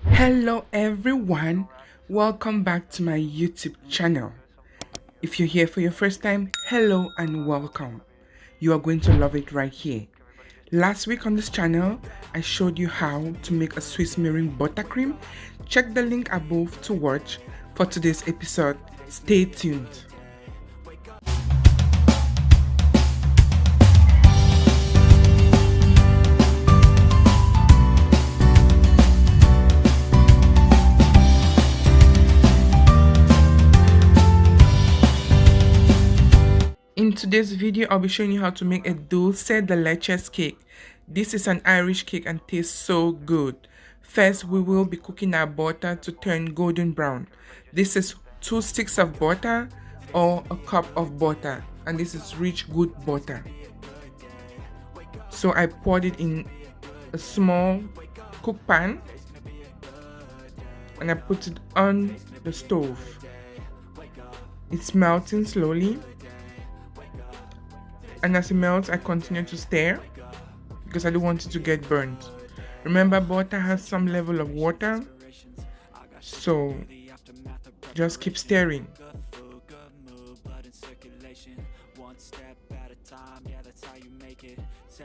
Hello everyone, welcome back to my YouTube channel. If you're here for your first time, hello and welcome. You are going to love it right here. Last week on this channel, I showed you how to make a Swiss meringue buttercream. Check the link above to watch. For today's episode, stay tuned. In today's video, I'll be showing you how to make a Dulce De Leches Cake. This is an Irish cake and tastes so good. First, we will be cooking our butter to turn golden brown. This is 2 sticks of butter or a cup of butter, and this is rich good butter. So I poured it in a small cook pan and I put it on the stove. It's melting slowly. And as it melts, I continue to stir because I don't want it to get burnt. Remember, butter has some level of water, so just keep stirring.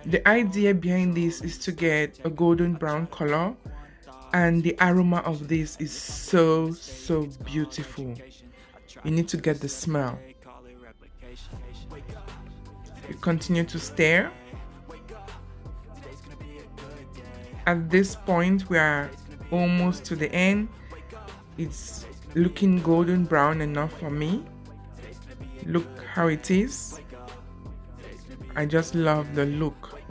The idea behind this is to get a golden brown color, and the aroma of this is so beautiful. You need to get the smell. You continue to stir. At this point, we are almost to the end. It's looking golden brown enough for me. Look how it is. I just love the look.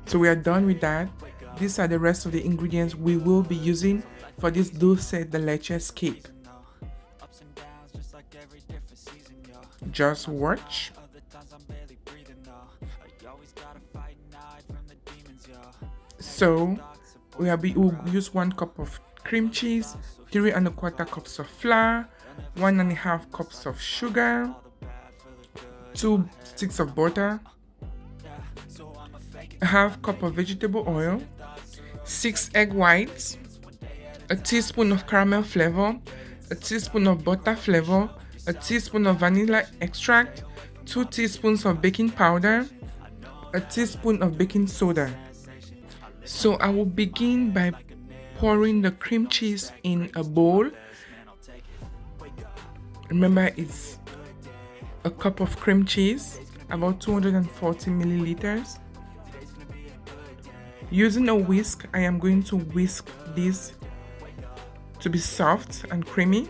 So we are done with that. These are the rest of the ingredients we will be using for this Dulce De Leches Cake. Just watch. So we'll use 1 cup of cream cheese, 3 1/4 cups of flour, 1 1/2 cups of sugar, 2 sticks of butter, 1/2 cup of vegetable oil, 6 egg whites, a teaspoon of caramel flavor, a teaspoon of butter flavor, a teaspoon of vanilla extract, 2 teaspoons of baking powder, a teaspoon of baking soda. So I will begin by pouring the cream cheese in a bowl. Remember, it's a cup of cream cheese, about 240 milliliters. Using a whisk, I am going to whisk this to be soft and creamy.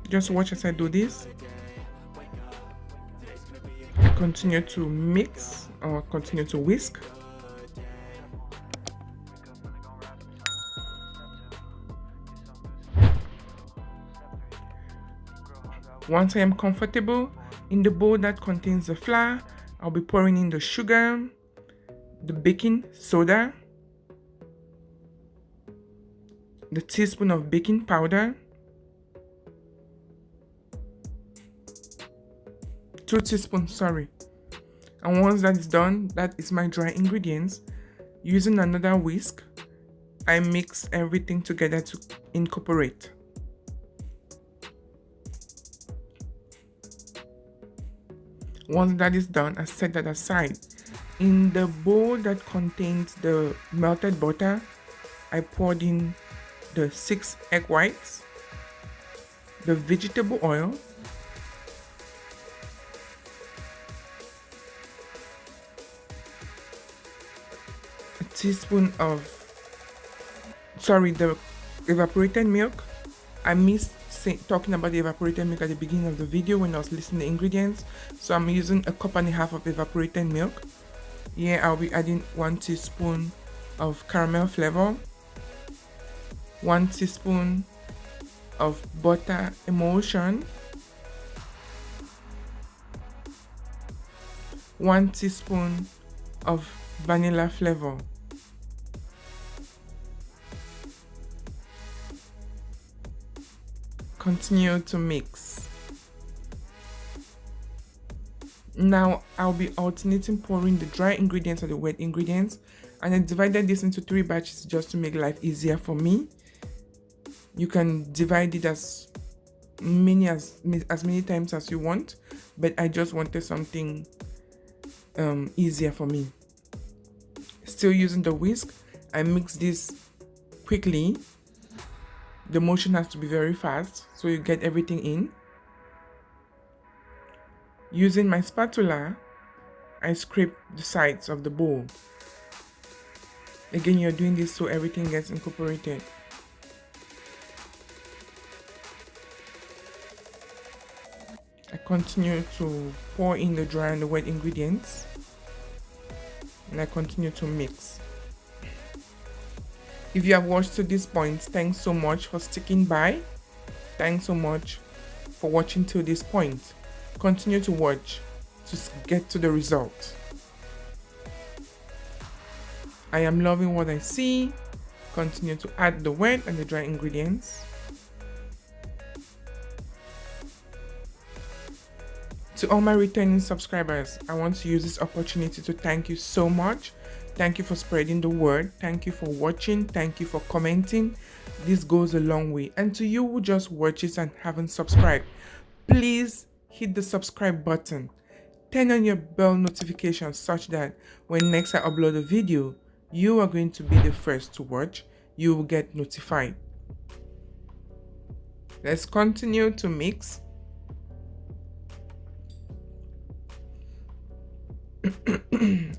Just watch as I do this. Continue to mix or continue to whisk. Once I am comfortable, in the bowl that contains the flour, I'll be pouring in the sugar, the baking soda, the teaspoon of baking powder, 2 teaspoons, sorry. And once that is done, that is my dry ingredients. Using another whisk, I mix everything together to incorporate. Once that is done, I set that aside. In the bowl that contains the melted butter, I poured in the 6 egg whites, the vegetable oil, a teaspoon of, the evaporated milk. I missed talking about the evaporated milk at the beginning of the video when I was listing the ingredients. So I'm using a 1.5 cups of evaporated milk. Here I'll be adding 1 teaspoon of caramel flavor, 1 teaspoon of butter emulsion, 1 teaspoon of vanilla flavor. Continue to mix. Now I'll be alternating pouring the dry ingredients or the wet ingredients. And I divided this into 3 batches just to make life easier for me. You can divide it as many times as you want, but I just wanted something easier for me. Still using the whisk, I mix this quickly. The motion has to be very fast so you get everything in. Using my spatula, I scrape the sides of the bowl. Again, you're doing this so everything gets incorporated. I continue to pour in the dry and the wet ingredients, and I continue to mix. If you have watched to this point, thanks so much for sticking by. Thanks so much for watching till this point. Continue to watch to get to the result. I am loving what I see. Continue to add the wet and the dry ingredients. To all my returning subscribers, I want to use this opportunity to thank you so much. Thank you for spreading the word. Thank you for watching. Thank you for commenting. This goes a long way. And to you who just watches and haven't subscribed, please hit the subscribe button. Turn on your bell notifications such that when next I upload a video, you are going to be the first to watch. You will get notified. Let's continue to mix.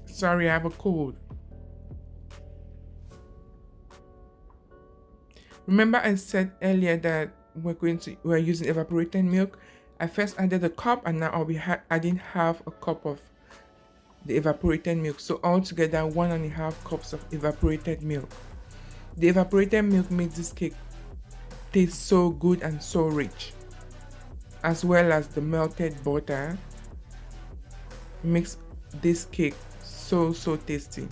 Sorry, I have a cold. Remember I said earlier that we're using evaporated milk. I first added a cup, and now I'll be adding half a cup of the evaporated milk. So altogether 1.5 cups of evaporated milk. The evaporated milk makes this cake taste so good and so rich, as well as the melted butter makes this cake so tasty.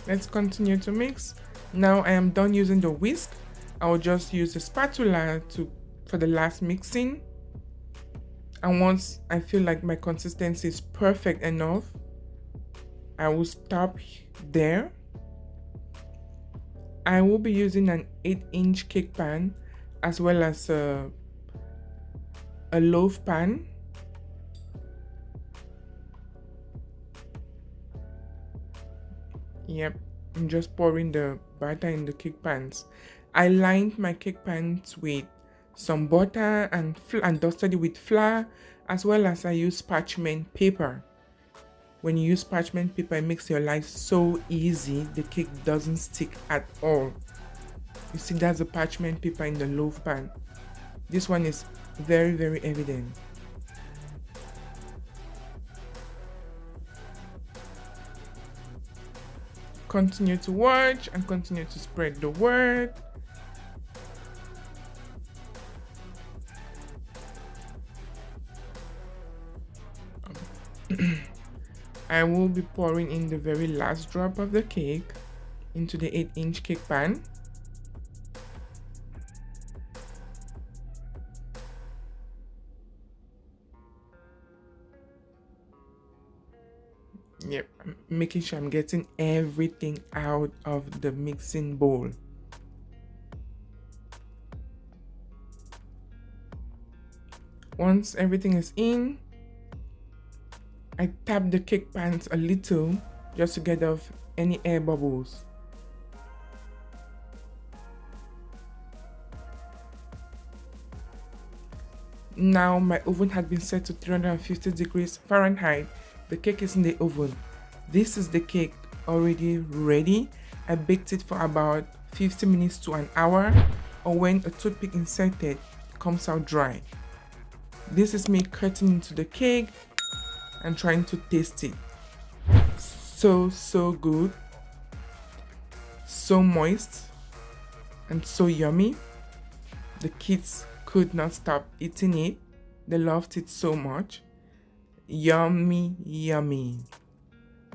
Let's continue to mix. Now I am done using the whisk. I will just use the spatula for the last mixing. And once I feel like my consistency is perfect enough, I will stop there. I will be using an 8-inch cake pan as well as a loaf pan. Yep, I'm just pouring the batter in the cake pans. I lined my cake pans with some butter and dusted it with flour, as well as I use parchment paper. When you use parchment paper, it makes your life so easy. The cake doesn't stick at all. You see, that's the parchment paper in the loaf pan. This one is very evident. Continue to watch and continue to spread the word. I will be pouring in the very last drop of the cake into the 8-inch cake pan. Yep, I'm making sure I'm getting everything out of the mixing bowl. Once everything is in, I tap the cake pans a little just to get off any air bubbles. Now my oven had been set to 350 degrees Fahrenheit. The cake is in the oven. This is the cake already ready. I baked it for about 50 minutes to an hour, or when a toothpick inserted comes out dry. This is me cutting into the cake and trying to taste it. So good, so moist and so yummy. The kids could not stop eating it. They loved it so much. Yummy.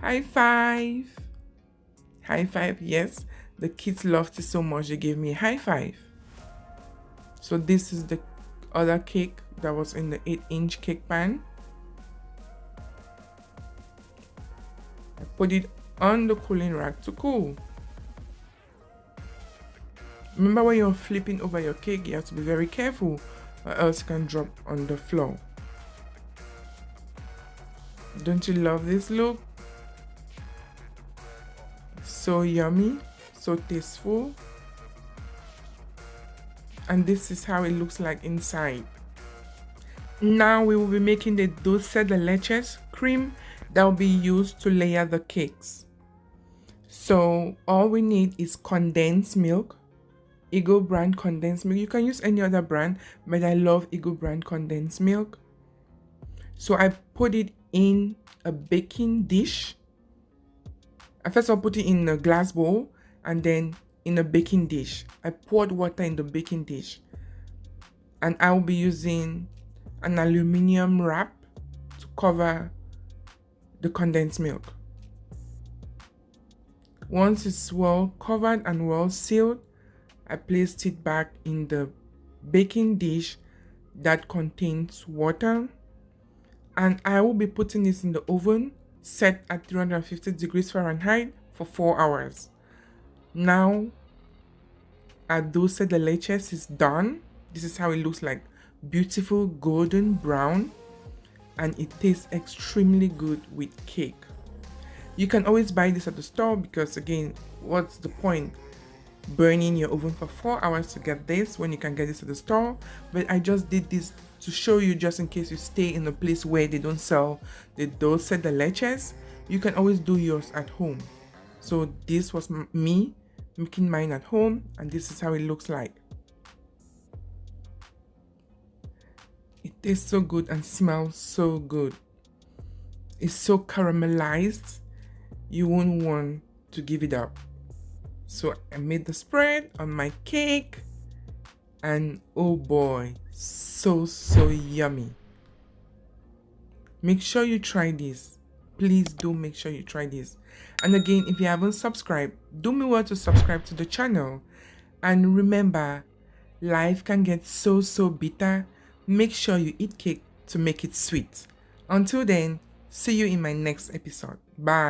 High five. High five. Yes, the kids loved it so much they gave me a high five. So this is the other cake that was in the 8-inch cake pan. put it on the cooling rack to cool. Remember, when you're flipping over your cake, you have to be very careful or else it can drop on the floor. Don't you love this look? So yummy, so tasteful. And this is how it looks like inside. Now we will be making the Dulce De Leches cream that will be used to layer the cakes. So all we need is condensed milk, Eagle brand condensed milk. You can use any other brand, but I love Eagle brand condensed milk. So I put it in a baking dish. First I'll put it in a glass bowl and then in a baking dish. I poured water in the baking dish, and I will be using an aluminum wrap to cover the condensed milk. Once it's well covered and well sealed, I placed it back in the baking dish that contains water, and I will be putting this in the oven set at 350 degrees Fahrenheit for 4 hours. Now our Dulce De Leches is done. This is how it looks like, beautiful golden brown, and it tastes extremely good with cake. You can always buy this at the store because, again, what's the point burning your oven for 4 hours to get this when you can get this at the store? But I just did this to show you, just in case you stay in a place where they don't sell the Dulce De Leches, you can always do yours at home. So this was me making mine at home, and this is how it looks like. It tastes so good and smells so good. It's so caramelized, you won't want to give it up. So I made the spread on my cake, and oh boy, so yummy. Make sure you try this. Please do make sure you try this. And again, if you haven't subscribed, do me well to subscribe to the channel. And remember, life can get so bitter. Make sure you eat cake to make it sweet. Until then, see you in my next episode. Bye.